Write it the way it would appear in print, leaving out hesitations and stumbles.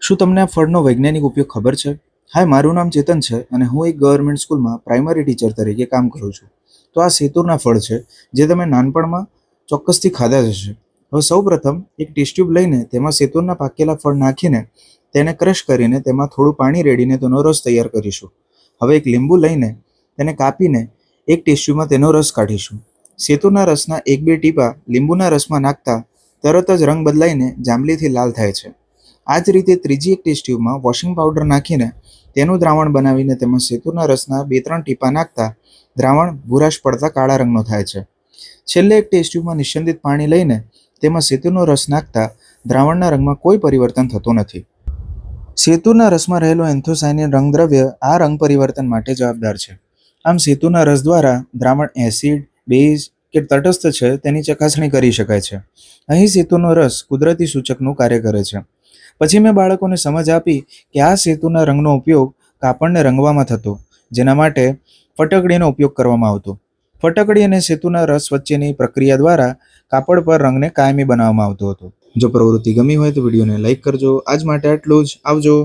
શું તમને આ ફળનો વૈજ્ઞાનિક ઉપયોગ ખબર છે? હાય, મારું નામ ચેતન છે અને હું એક ગવર્મેન્ટ સ્કૂલમાં પ્રાઇમરી ટીચર તરીકે કામ કરું છું. તો આ સેતુરના ફળ છે જે તમે નાનપણમાં ચોક્કસથી ખાધા જ હશે. હવે સૌપ્રથમ એક ટેસ્ટ ટ્યુબ લઈને તેમાં સેતુરના પાકેલા ફળ નાખીને તેને ક્રશ કરીને તેમાં થોડું પાણી રેડીને તેનો રસ તૈયાર કરીશું. હવે એક લીંબુ લઈને તેને કાપીને એક ટેસ્ટ ટ્યુબમાં તેનો રસ કાઢીશું. સેતુના રસના 1-2 ટીપા લીંબુના રસમાં નાખતા તરત જ રંગ બદલાઈને જાંબલીથી લાલ થાય છે. આ જ રીતે ત્રીજી એક ટેસ્ટ ટ્યુબમાં વોશિંગ પાવડર નાખીને તેનું દ્રાવણ બનાવીને તેમાં સેતુના રસના 2-3 ટીપા નાખતા દ્રાવણ ભૂરાશ પડતા કાળા રંગનો થાય છે. છેલ્લે એક ટેસ્ટ ટ્યુબમાં નિસ્યંદિત પાણી લઈને તેમાં સેતુનો રસ નાખતા દ્રાવણના રંગમાં કોઈ પરિવર્તન થતું નથી. સેતુના રસમાં રહેલો એન્થોસાયનિન રંગદ્રવ્ય આ રંગ પરિવર્તન માટે જવાબદાર છે. આમ સેતુના રસ દ્વારા દ્રાવણ એસિડ, બેઝ કે તટસ્થ છે તેની ચકાસણી કરી શકાય છે. અહીં સેતુનો રસ કુદરતી સૂચકનું કાર્ય કરે છે. પછી મેં બાળકોને સમજ આપી કે આ સેતુના રંગનો ઉપયોગ કાપડને રંગવામાં થતો, જેના માટે ફટકડીનો ઉપયોગ કરવામાં આવતો. ફટકડી અને સેતુના રસ વચ્ચેની પ્રક્રિયા દ્વારા કાપડ પર રંગને કાયમી બનાવવામાં આવતો હતો. જો પ્રવૃત્તિ ગમી હોય તો વિડીયોને લાઇક કરજો. આજ માટે આટલું જ. આવજો.